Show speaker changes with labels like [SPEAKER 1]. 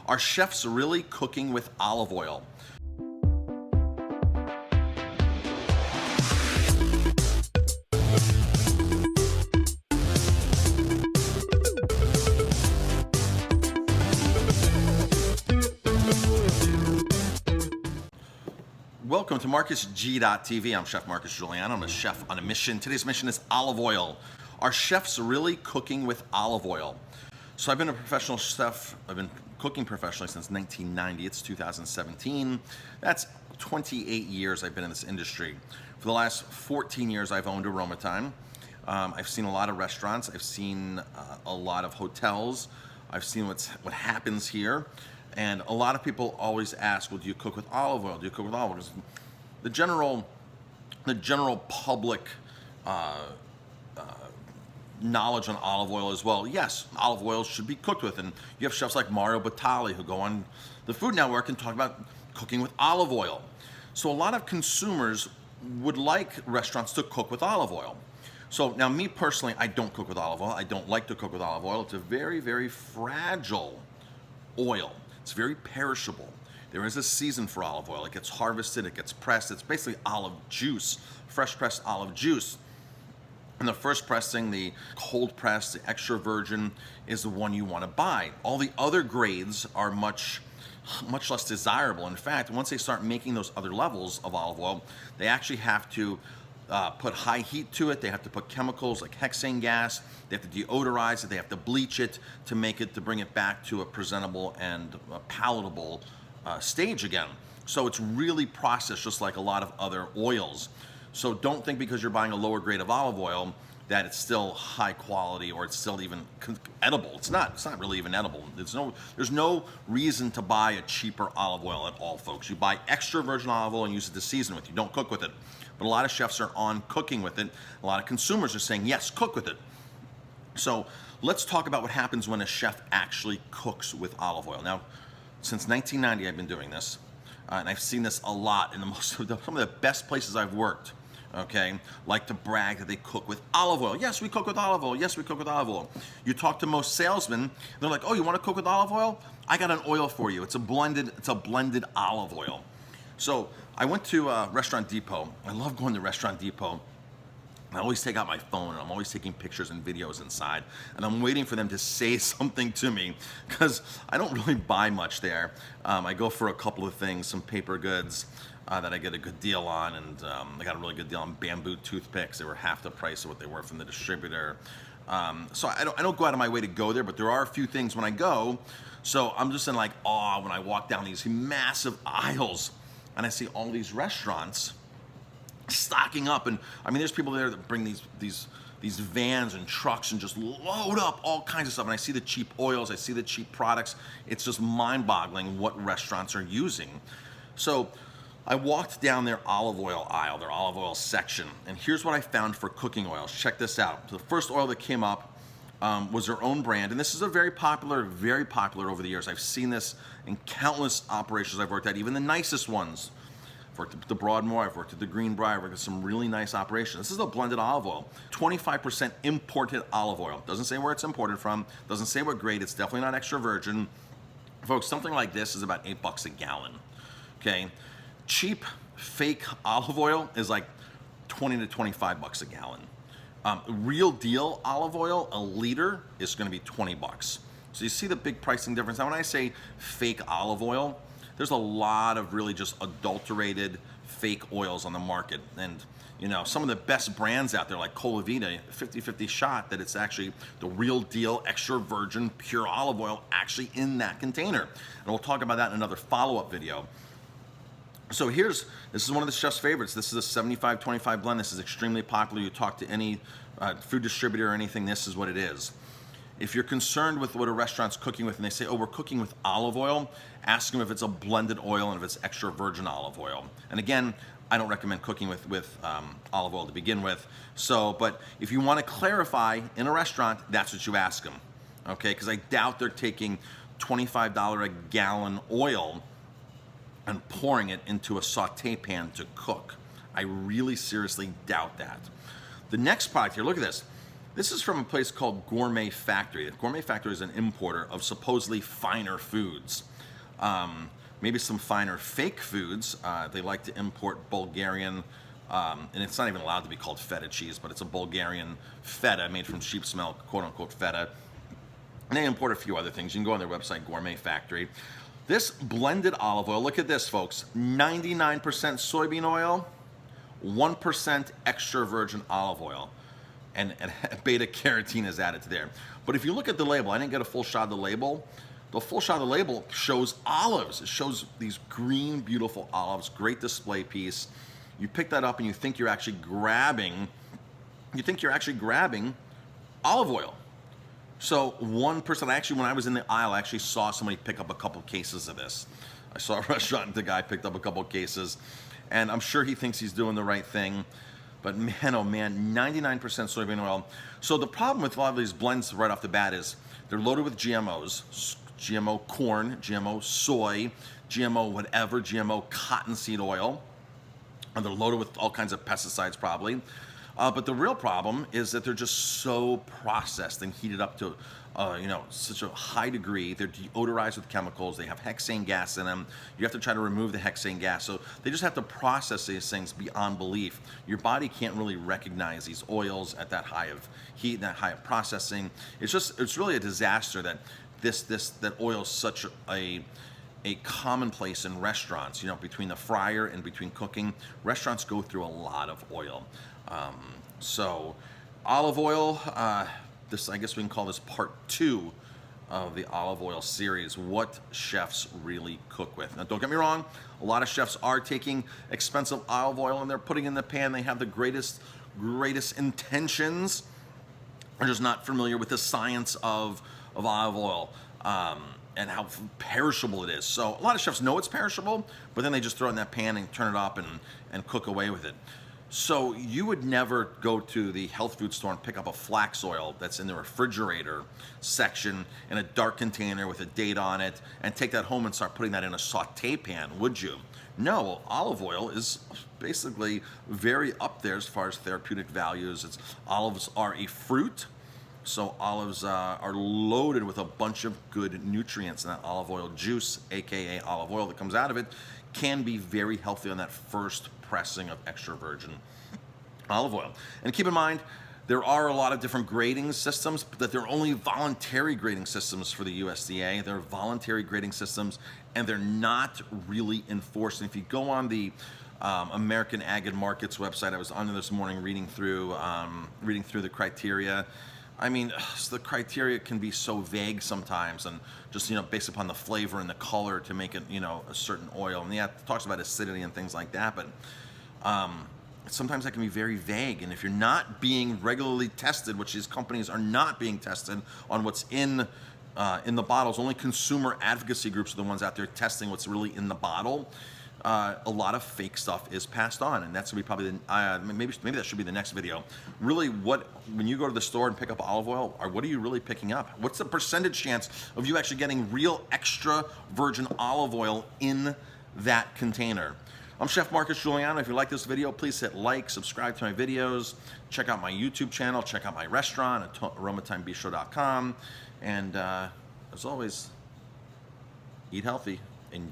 [SPEAKER 1] Are chefs really cooking with olive oil? Welcome to MarcusG.tv. I'm Chef Marcus Guiliano. I'm a chef on a mission. Today's mission is olive oil. Are chefs really cooking with olive oil? So I've been a professional chef. I've been cooking professionally since 1990. It's 2017. That's 28 years I've been in this industry. For the last 14 years, I've owned Aromatime. I've seen a lot of restaurants. I've seen a lot of hotels. I've seen what happens here. And a lot of people always ask, well, do you cook with olive oil? Do you cook with olive oil? The general public knowledge on olive oil as well. Yes, olive oil should be cooked with. And you have chefs like Mario Batali who go on the Food Network and talk about cooking with olive oil. So a lot of consumers would like restaurants to cook with olive oil. So now me personally, I don't cook with olive oil. I don't like to cook with olive oil. It's a very, very fragile oil. It's very perishable. There is a season for olive oil. It gets harvested, it gets pressed. It's basically olive juice, fresh pressed olive juice. And the first pressing, the cold press, the extra virgin is the one you want to buy. All the other grades are much less desirable. In fact, once they start making those other levels of olive oil, they actually have to put high heat to it. They have to put chemicals like hexane gas. They have to deodorize it. They have to bleach it to bring it back to a presentable and palatable stage again. So it's really processed just like a lot of other oils. So don't think because you're buying a lower grade of olive oil that it's still high quality or it's still even edible. It's not really even edible. There's no reason to buy a cheaper olive oil at all, folks. You buy extra virgin olive oil and use it to season with. You don't cook with it. But a lot of chefs are on cooking with it. A lot of consumers are saying, yes, cook with it. So let's talk about what happens when a chef actually cooks with olive oil. Now, since 1990, I've been doing this, and I've seen this a lot in some of the best places I've worked. Okay, like to brag that they cook with olive oil. Yes, we cook with olive oil. Yes, we cook with olive oil. You talk to most salesmen, they're like, oh, you want to cook with olive oil? I got an oil for you. It's a blended olive oil. So I went to Restaurant Depot. I love going to Restaurant Depot. I always take out my phone and I'm always taking pictures and videos inside, and I'm waiting for them to say something to me because I don't really buy much there. I go for a couple of things, some paper goods that I get a good deal on, and I got a really good deal on bamboo toothpicks. They were half the price of what they were from the distributor. So I don't go out of my way to go there, but there are a few things when I go. So I'm just in like awe when I walk down these massive aisles and I see all these restaurants stocking up. And I mean, there's people there that bring these vans and trucks and just load up all kinds of stuff. And I see the cheap oils, I see the cheap products. It's just mind-boggling what restaurants are using. So I walked down their olive oil aisle, their olive oil section, and here's what I found for cooking oils. Check this out. So the first oil that came up was their own brand, and this is a very popular over the years. I've seen this in countless operations I've worked at, even the nicest ones. I've worked at the Broadmoor, I've worked at the Greenbrier, I've worked at some really nice operations. This is a blended olive oil, 25% imported olive oil. Doesn't say where it's imported from, doesn't say what grade, it's definitely not extra virgin. Folks, something like this is about $8 a gallon, okay? Cheap fake olive oil is like 20 to 25 bucks a gallon. Real deal olive oil, a liter, is going to be 20 bucks. So you see the big pricing difference. Now when I say fake olive oil, there's a lot of really just adulterated fake oils on the market. And you know, some of the best brands out there like Colavita, 50-50 shot that it's actually the real deal extra virgin pure olive oil actually in that container. And we'll talk about that in another follow-up video. So this is one of the chef's favorites. This is a 75-25 blend. This is extremely popular. You talk to any food distributor or anything, this is what it is. If you're concerned with what a restaurant's cooking with and they say, oh, we're cooking with olive oil, ask them if it's a blended oil and if it's extra virgin olive oil. And again, I don't recommend cooking with olive oil to begin with. So, but if you want to clarify in a restaurant, that's what you ask them, okay? Because I doubt they're taking $25 a gallon oil and pouring it into a saute pan to cook. I really seriously doubt that. The next product here, look at this. This is from a place called Gourmet Factory. Gourmet Factory is an importer of supposedly finer foods. Maybe some finer fake foods. They like to import Bulgarian, and it's not even allowed to be called feta cheese, but it's a Bulgarian feta made from sheep's milk, quote unquote feta. And they import a few other things. You can go on their website, Gourmet Factory. This blended olive oil, look at this, folks, 99% soybean oil, 1% extra virgin olive oil, and beta carotene is added to there. But if you look at the label, I didn't get a full shot of the label. The full shot of the label shows olives. It shows these green, beautiful olives, great display piece. You pick that up and you think you're actually grabbing olive oil. So 1%, actually, when I was in the aisle, I actually saw somebody pick up a couple cases of this. I saw a restaurant, the guy picked up a couple cases, and I'm sure he thinks he's doing the right thing. But man, oh man, 99% soybean oil. So the problem with a lot of these blends right off the bat is they're loaded with GMOs, GMO corn, GMO soy, GMO whatever, GMO cottonseed oil. And they're loaded with all kinds of pesticides probably. But the real problem is that they're just so processed and heated up to, such a high degree. They're deodorized with chemicals. They have hexane gas in them. You have to try to remove the hexane gas. So they just have to process these things beyond belief. Your body can't really recognize these oils at that high of heat, that high of processing. It's really a disaster that that oil is such a commonplace in restaurants. Between the fryer and between cooking, restaurants go through a lot of oil. So olive oil, I guess we can call this part 2 of the olive oil series, what chefs really cook with. Now don't get me wrong, a lot of chefs are taking expensive olive oil and they're putting it in the pan. They have the greatest intentions. They're just not familiar with the science of olive oil. And how perishable it is. So a lot of chefs know it's perishable, but then they just throw it in that pan and turn it up and cook away with it. So you would never go to the health food store and pick up a flax oil that's in the refrigerator section in a dark container with a date on it and take that home and start putting that in a saute pan, would you? No, olive oil is basically very up there as far as therapeutic values. Olives are a fruit. So olives are loaded with a bunch of good nutrients, and that olive oil juice, aka olive oil that comes out of it, can be very healthy on that first pressing of extra virgin olive oil. And keep in mind, there are a lot of different grading systems, but that they're only voluntary grading systems for the USDA. They're voluntary grading systems, and they're not really enforced. And if you go on the American Ag and Markets website, I was on there this morning reading through the criteria. I mean, the criteria can be so vague sometimes, and just based upon the flavor and the color to make it a certain oil. And yeah, it talks about acidity and things like that, but sometimes that can be very vague. And if you're not being regularly tested, which these companies are not being tested on what's in the bottles, only consumer advocacy groups are the ones out there testing what's really in the bottle. A lot of fake stuff is passed on, and that's gonna be probably maybe that should be the next video. Really, when you go to the store and pick up olive oil, what are you really picking up? What's the percentage chance of you actually getting real extra virgin olive oil in that container? I'm Chef Marcus Guiliano. If you like this video, please hit like, subscribe to my videos, check out my YouTube channel, check out my restaurant at aromatimebistro.com, and as always, eat healthy. And